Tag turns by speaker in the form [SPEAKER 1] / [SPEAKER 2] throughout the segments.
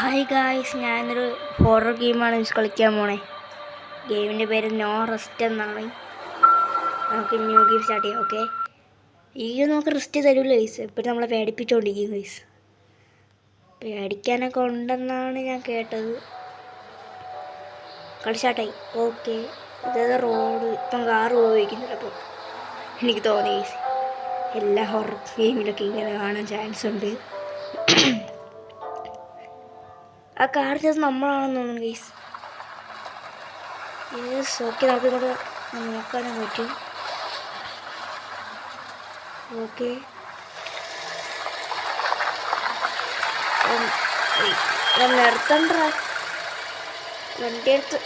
[SPEAKER 1] Hi guys, ഞാനൊരു horror ഗെയിമാണ് കളിക്കാൻ പോണേ. ഗെയിമിൻ്റെ പേര് നോ റെസ്റ്റ് എന്നാണ്. നമുക്ക് ന്യൂ ഗെയിം സ്റ്റാർട്ട് ചെയ്യാം. ഓക്കെ, ഈ നമുക്ക് റെസ്റ്റ് തരൂല്ല ഗൈസ്. എപ്പോഴും നമ്മളെ പേടിപ്പിച്ചുകൊണ്ടിരിക്കും ഗൈസ്. പേടിക്കാനൊക്കെ ഉണ്ടെന്നാണ് ഞാൻ കേട്ടത്. കളി സ്റ്റാർട്ടായി. ഓക്കെ, ഇതേത് റോഡ് ഇപ്പം കാറ് പോയിരിക്കുന്നില്ല. അപ്പോൾ എനിക്ക് തോന്നി ഗൈസ് എല്ലാ ഹൊറർ ഗെയിമിലൊക്കെ ഇങ്ങനെ കാണാൻ ചാൻസ് ഉണ്ട്. ആ കാർ ചെയ്ത് നമ്മളാണെന്ന് തോന്നുന്നു ഗൈസ്. യെസ്, ഓക്കെ, നമുക്കിങ്ങോട്ട് നോക്കാനും പറ്റും. ഓക്കെ, നിർത്തണ്ട വണ്ടി എടുത്ത്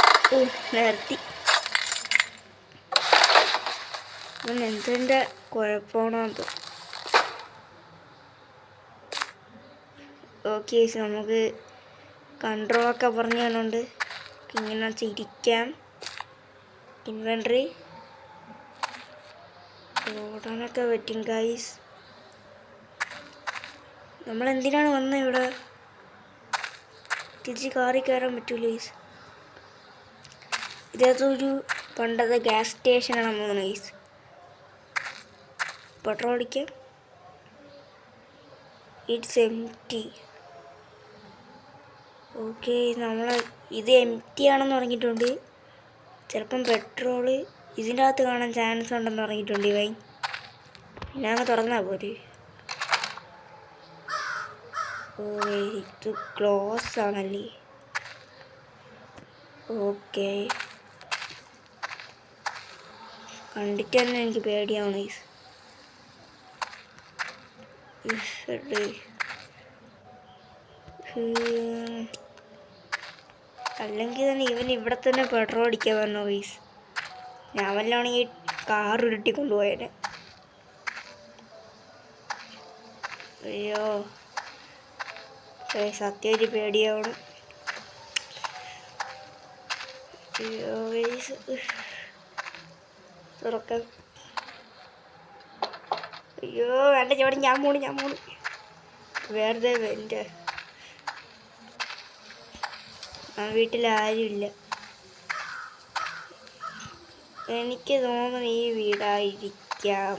[SPEAKER 1] നിർത്തി. എന്തിൻ്റെ കുഴപ്പമാണോ എന്തോ. ഓക്കെ, നമുക്ക് കൺട്രോളൊക്കെ പറഞ്ഞു തന്നുണ്ട്. ഇങ്ങനെ ചിരിക്കാം. ഇൻവെൻട്രി ഓടാനൊക്കെ പറ്റും ഗൈസ്. നമ്മളെന്തിനാണ് വന്നത് ഇവിടെ? തിരിച്ച് കാറിൽ കയറാൻ പറ്റൂല ഗൈസ്. ഇതൊരു പണ്ടത്തെ ഗ്യാസ് സ്റ്റേഷനാണെന്ന് തോന്നുന്നു ഗൈസ്. പെട്രോൾ അടിക്കാം. It's empty. ഓക്കെ, നമ്മൾ ഇത് എംപ്റ്റി ആണെന്ന് പറഞ്ഞിട്ടുണ്ട്. ചിലപ്പം പെട്രോള് ഇതിൻ്റെ അകത്ത് കാണാൻ ചാൻസ് ഉണ്ടെന്ന് പറഞ്ഞിട്ടുണ്ട് ഇവൻ. പിന്നെ അങ്ങ് തുറന്നാൽ പോരെ. ഓ, ഇത് ക്ലോസ് ആണല്ലേ. ഓക്കെ, കണ്ടിട്ട് തന്നെ എനിക്ക് പേടിയാവണം ഗൈസ്. അല്ലെങ്കിൽ തന്നെ ഇവൻ ഇവിടെ തന്നെ പെട്രോൾ അടിക്കാൻ വന്നോ ഗൈസ്. ഞാൻ വല്ലാണെങ്കിൽ കാർ ഉരുട്ടി കൊണ്ടുപോയേനെ. അയ്യോ, സത്യം പേടിയാവണം. അയ്യോ ഗൈസ്, തുറക്കാം. അയ്യോ വേണ്ട ചേട്ടൻ, ഞാൻ പോണു. വേറെ എൻ്റെ വീട്ടിലാരുമില്ല. എനിക്ക് തോന്നുന്നു ഈ വീടായിരിക്കാം.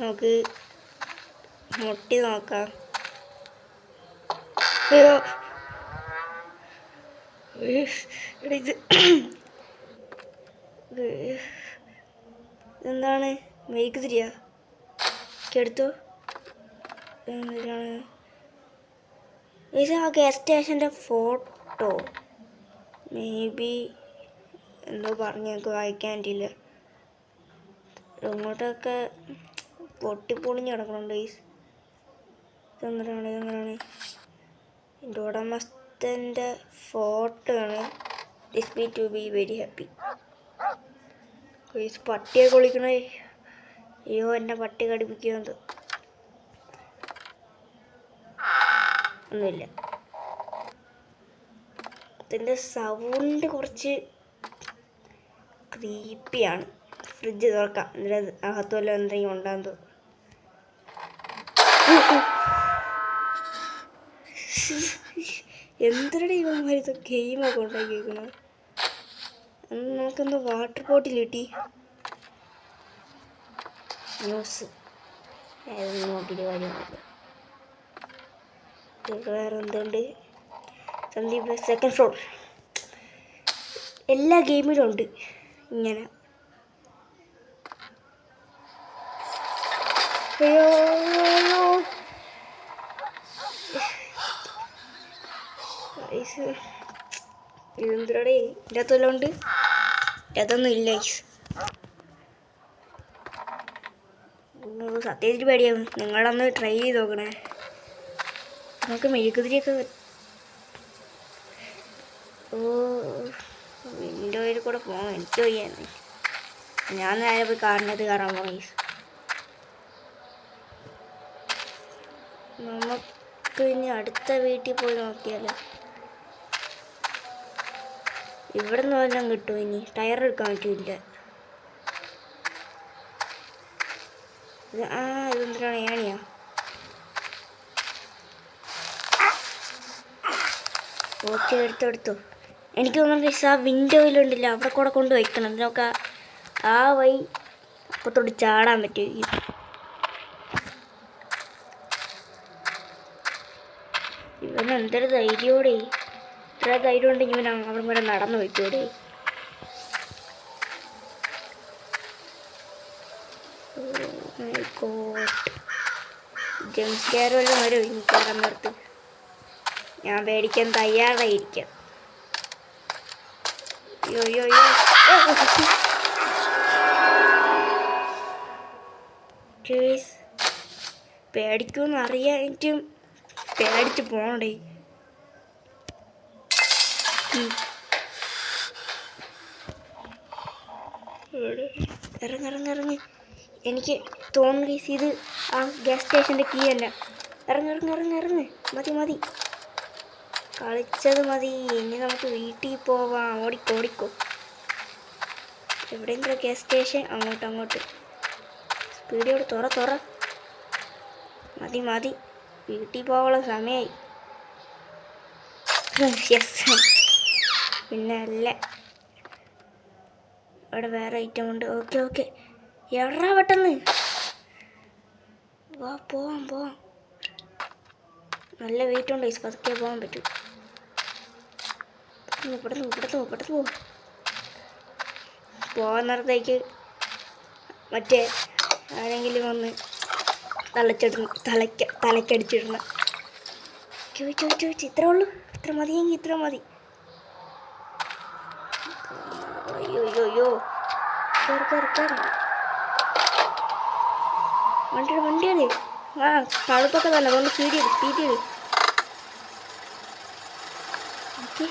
[SPEAKER 1] നമുക്ക് മുട്ടി നോക്കാം. അയ്യോ, ഇത് എന്താണ്? മെഴുക്ക് തിരിയാ എടുത്തോ. എന്തിനാണ് ഇത്? ആ ഗ്യാസ് സ്റ്റേഷൻ്റെ ഫോട്ടോ മേ ബി എന്തോ പറഞ്ഞ് ഞങ്ങൾക്ക് വായിക്കാൻ പറ്റില്ല. ഇങ്ങോട്ടൊക്കെ പൊട്ടിപ്പൊളിഞ്ഞ് കിടക്കണുണ്ട് ഗൈസ്. ഇതെന്തിനാണ് എൻ്റെ ഉടമസ്ഥൻ്റെ ഫോട്ടോ ആണ്. This me to be very happy. Guys, പട്ടിയെ കുളിക്കണേ. അയ്യോ, എന്നെ പട്ടി കടിപ്പിക്കുന്നത് ഒന്നുമില്ല. ഇതിൻ്റെ സൗണ്ട് കുറച്ച് ക്രീപ്പിയാണ്. ഫ്രിഡ്ജ് തുറക്കാം. എന്നിട്ട് അകത്ത് വല്ല എന്തെങ്കിലും ഉണ്ടാകും തോന്നും. എന്തിനാണ് ഇവന്മാർ ഇത് ഗെയിമൊക്കെ ഉണ്ടാക്കിയിരിക്കുന്നത്? നമുക്കെന്തോ വാട്ടർ ബോട്ടിൽ കിട്ടി. ന്യൂസ് ഏതൊന്നും നോക്കിയിട്ട് കാര്യമൊന്നുമില്ല. വേറെ എന്തുണ്ട്? Sandeep second floor. എല്ലാ ഗെയിമിലും ഉണ്ട് ഇങ്ങനെ. അയ്യോ, ഇതെന്തിനാടേ? ഇതിൻ്റെ അകത്ത് വല്ലതും ഉണ്ട്? അതൊന്നും ഇല്ല. സത്യത്തിൽ പേടിയാവും. നിങ്ങളൊന്ന് ട്രൈ ചെയ്ത് നോക്കണേ. നമുക്ക് മെഴുകുതിരിയൊക്കെ. ഓ, വിൻഡോയിൽ കൂടെ പോകണം. എനിക്ക് വയ്യാന്ന്. ഞാൻ നേരെ പോയി കാറിനകത്ത് കയറാൻ പോയി. നമുക്ക് ഇനി അടുത്ത വീട്ടിൽ പോയി നോക്കിയാലോ. ഇവിടെ നിന്ന് വല്ലതും കിട്ടുമോ? ഇനി ടയർ എടുക്കാൻ പറ്റില്ല. ഇതെന്തിനാണ് ഏണിയാ? ഓക്കെ, എടുത്തു. എനിക്ക് തോന്നുന്നു ആ വിൻഡോയിലുണ്ടല്ലോ അവിടെ കൂടെ കൊണ്ട് വയ്ക്കണം. ഇതിനൊക്കെ ആ വഴി അപ്പത്തോട്ട് ചാടാൻ പറ്റും. ഇവന് എന്തൊരു ധൈര്യോടെ, ഇത്ര ധൈര്യം ഉണ്ടെങ്കിൽ ഇവൻ അവിടെ വരെ നടന്നു വയ്ക്കൂടെ. ജംപ് സ്കെയർ വല്ലതും വരും ഇനി കയറാൻ നിർത്ത്. ഞാൻ പേടിക്കാൻ തയ്യാറായിരിക്കാം. അയ്യോ പേടിക്കുമെന്ന് അറിയാറ്റും പേടിച്ച് പോണേ. ഇറങ്ങി. എനിക്ക് തോന്നുന്നു ഇത് ആ ഗ്യാസ് സ്റ്റേഷൻ്റെ കീ അല്ല. ഇറങ്ങ്. മതി കളിച്ചത് മതി. ഇനി നമുക്ക് വീട്ടിൽ പോവാം. ഓടിക്കോ. എവിടെയെങ്കിലും ഗ്യാസ് സ്റ്റേഷൻ. അങ്ങോട്ട് സ്പീഡിയോട് തുറ. മതി. വീട്ടിൽ പോകാനുള്ള സമയമായി. പിന്നെ അല്ല, അവിടെ വേറെ ഐറ്റം ഉണ്ട്. ഓക്കെ എടാ പെട്ടെന്ന് വാ, പോവാം. നല്ല വെയിറ്റ് ഉണ്ട്. പതുക്കെ പോകാൻ പറ്റും. പെട്ടെന്ന് പോ. പോകുന്നിടത്തേക്ക് മറ്റേ ആരെങ്കിലും വന്ന് തലക്കടിച്ചിടണം. ചോദിച്ചു ഇത്രേ ഉള്ളൂ. ഇത്ര മതിയെങ്കിൽ ഇത്ര മതി. അയ്യോ കയറി. വണ്ടിയാണ്. തണുപ്പൊക്കെ തന്നെ. അതുകൊണ്ട് സ്പീഡ് ചെയ്ത്. ഓക്കെ,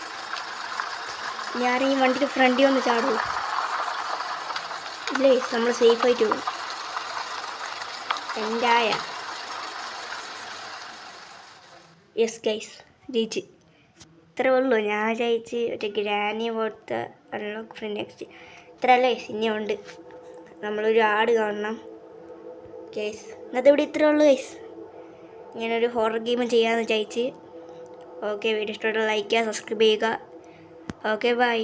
[SPEAKER 1] ഞാൻ ഈ വണ്ടിയുടെ ഫ്രണ്ടിൽ വന്ന് ചാടുമോ? ഇല്ലേ, നമ്മൾ സേഫായിട്ട് പോകും. എന്തായ യെസ് ഗൈസ്, ജയിച്ച്. ഇത്രേ ഉള്ളൂ. ഞാൻ ജയിച്ച്. മറ്റേ ഗ്രാനി പോലത്തെ അൺലോക്ക് ഫ്രീ നെക്സ്റ്റ്. ഇത്രയല്ലേ ഇനിയുണ്ട്. നമ്മളൊരു ആട് കാണണം ഗൈസ്. ഇന്നത്തെ ഇവിടെ ഇത്രേ ഉള്ളൂ ഗൈസ്. ഇങ്ങനൊരു ഹൊറർ ഗെയിം ചെയ്യാമെന്ന് വിചാരിച്ച്. ഓക്കെ, വീഡിയോ ഇഷ്ടപ്പെട്ട ലൈക്ക് ചെയ്യുക, സബ്സ്ക്രൈബ് ചെയ്യുക. Okay, by.